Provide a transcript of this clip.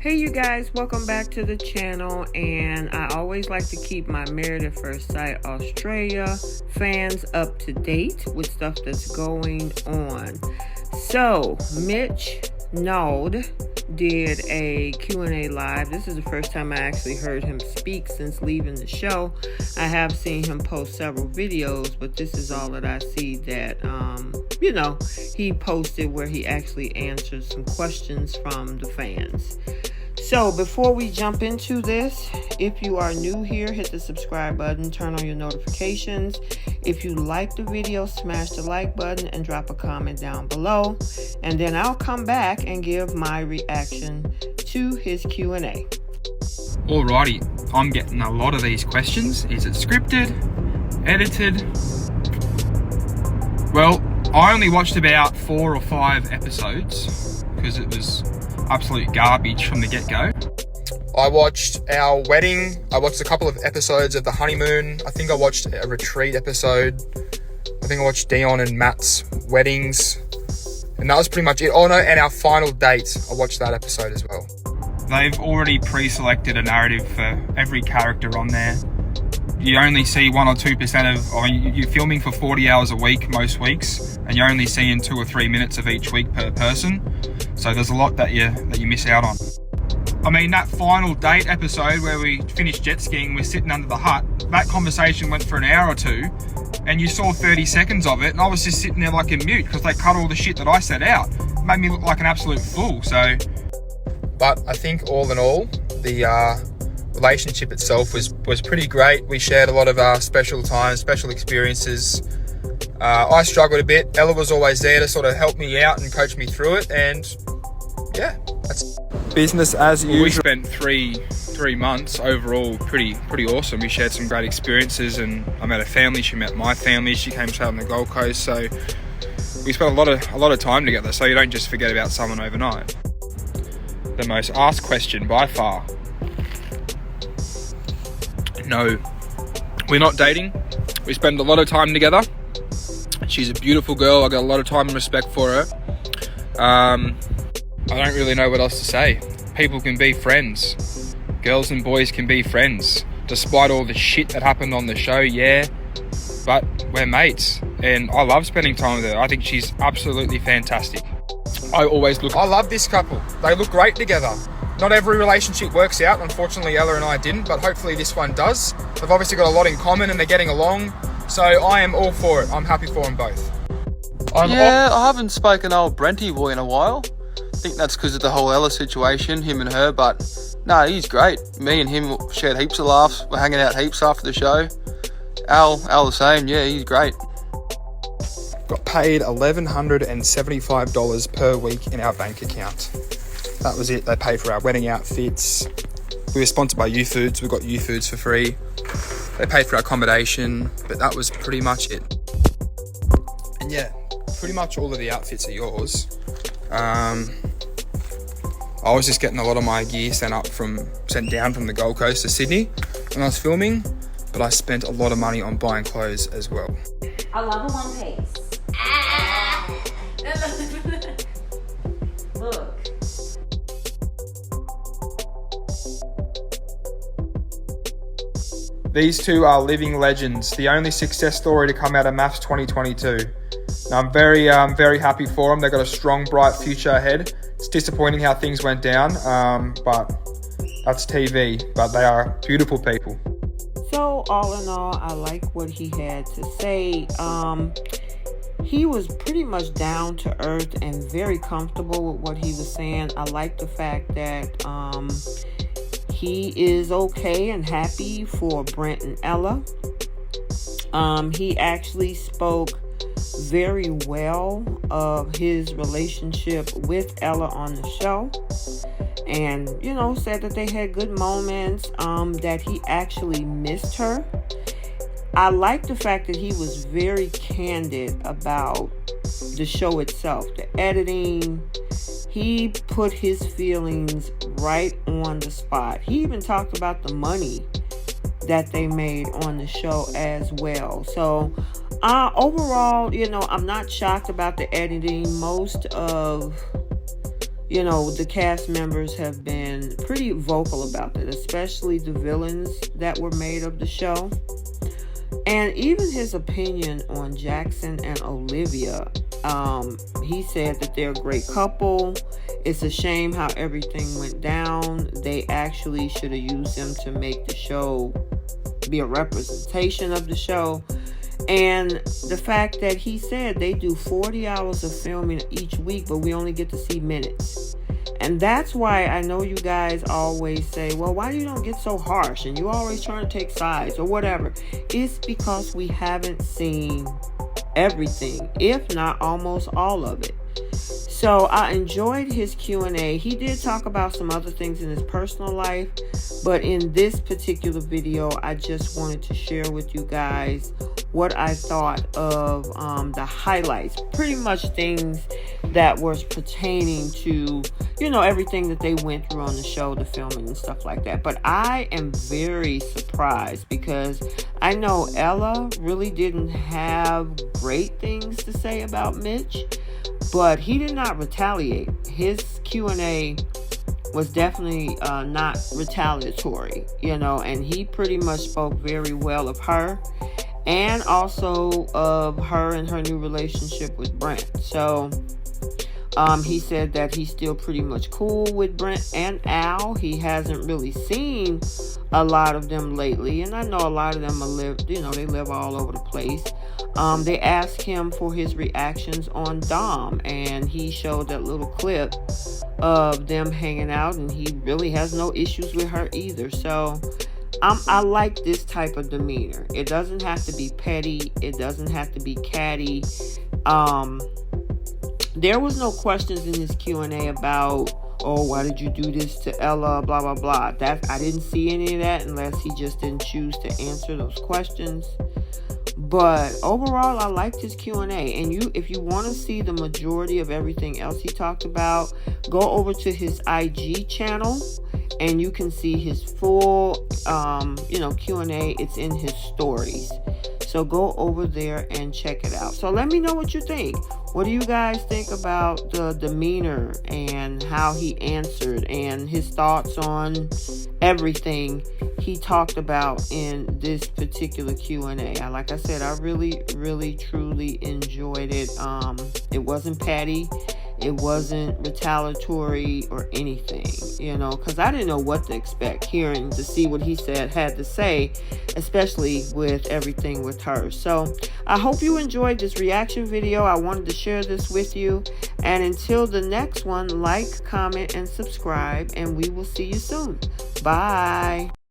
Hey you guys, welcome back to the channel, and I always like to keep my Married at First Sight Australia fans up to date with stuff that's going on. So Mitch Naud did a Q&A live. This is the first time I actually heard him speak since leaving the show. I have seen him post several videos, but this is all that I see that he posted, where he actually answered some questions from the fans. So before we jump into this, if you are new here, hit the subscribe button, turn on your notifications. If you like the video, smash the like button and drop a comment down below. And then I'll come back and give my reaction to his Q&A. Alrighty, I'm getting a lot of these questions. Is it scripted? Edited? Well, I only watched about 4 or 5 episodes because it was absolute garbage from the get-go. I watched our wedding. I watched a couple of episodes of the honeymoon. I think I watched a retreat episode. I think I watched Dion and Matt's weddings. And that was pretty much it. Oh no, and our final date. I watched that episode as well. They've already pre-selected a narrative for every character on there. You only see 1 or 2% you're filming for 40 hours a week most weeks, and you're only seeing 2 or 3 minutes of each week per person. So there's a lot that you miss out on. I mean, that final date episode where we finished jet skiing, we're sitting under the hut, that conversation went for an hour or two, and you saw 30 seconds of it, and I was just sitting there like in mute because they cut all the shit that I said out. It made me look like an absolute fool, so... But I think all in all, the relationship itself was pretty great. We shared a lot of special times, special experiences. I struggled a bit. Ella was always there to sort of help me out and coach me through it, and yeah, that's business as usual. We spent three months overall pretty awesome. We shared some great experiences, and I met a family. She met my family. She came straight on the Gold Coast, so we spent a lot of time together. So you don't just forget about someone overnight. The most asked question by far. No, we're not dating. We spend a lot of time together. She's a beautiful girl. I got a lot of time and respect for her. I don't really know what else to say. People can be friends. Girls and boys can be friends. Despite all the shit that happened on the show, yeah. But we're mates. And I love spending time with her. I think she's absolutely fantastic. I love this couple. They look great together. Not every relationship works out. Unfortunately, Ella and I didn't, but hopefully this one does. They've obviously got a lot in common and they're getting along. So I am all for it. I'm happy for them both. I haven't spoken old Brenty boy in a while. I think that's because of the whole Ella situation, him and her, but no, he's great. Me and him shared heaps of laughs. We're hanging out heaps after the show. Al the same. Yeah, he's great. Got paid $1,175 per week in our bank account. That was it. They paid for our wedding outfits. We were sponsored by U Foods. We got U Foods for free. They paid for our accommodation, but that was pretty much it. And yeah, pretty much all of the outfits are yours. I was just getting a lot of my gear sent down from the Gold Coast to Sydney when I was filming, but I spent a lot of money on buying clothes as well. I love a one piece. Look. These two are living legends, the only success story to come out of MAFS 2022. Now, I'm very happy for them. They've got a strong, bright future ahead. It's disappointing how things went down, but that's TV. But they are beautiful people. So all in all, I like what he had to say. He was pretty much down to earth and very comfortable with what he was saying. I like the fact that he is okay and happy for Brent and Ella. He actually spoke very well of his relationship with Ella on the show, and said that they had good moments, that he actually missed her. I like the fact that he was very candid about the show itself, the editing. He put his feelings right on the spot. He even talked about the money that they made on the show as well. So overall, I'm not shocked about the editing. Most of you know, the cast members have been pretty vocal about that, especially the villains that were made of the show. And even his opinion on Jackson and Olivia, he said that they're a great couple. It's a shame how everything went down. They actually should have used them to make the show be a representation of the show. And the fact that he said they do 40 hours of filming each week, but we only get to see minutes. And that's why I know you guys always say, well, why you don't get so harsh and you always trying to take sides or whatever. It's because we haven't seen everything, if not almost all of it. So I enjoyed his Q&A. He did talk about some other things in his personal life, but in this particular video, I just wanted to share with you guys what I thought of the highlights. Pretty much things that was pertaining to, you know, everything that they went through on the show, the filming and stuff like that. But I am very surprised because I know Ella really didn't have great things to say about Mitch, but he did not retaliate. His Q&A was definitely not retaliatory, you know, and he pretty much spoke very well of her and also of her and her new relationship with Brent. So he said that he's still pretty much cool with Brent and Al. He hasn't really seen a lot of them lately, and I know a lot of them they live all over the place. They asked him for his reactions on Dom, and he showed that little clip of them hanging out, and he really has no issues with her either. So I like this type of demeanor. It doesn't have to be petty. It doesn't have to be catty. There was no questions in his Q&A about, oh, why did you do this to Ella, blah, blah, blah. I didn't see any of that unless he just didn't choose to answer those questions. But overall, I liked his Q&A. And if you want to see the majority of everything else he talked about, go over to his IG channel and you can see his full, Q&A. It's in his stories. So go over there and check it out. So let me know what you think. What do you guys think about the demeanor and how he answered and his thoughts on everything he talked about in this particular Q&A? Like I said, I really, really, truly enjoyed it. It wasn't petty. It wasn't retaliatory or anything, because I didn't know what to expect hearing to see what he had to say, especially with everything with her. So I hope you enjoyed this reaction video. I wanted to share this with you. And until the next one, like, comment, and subscribe, and we will see you soon. Bye.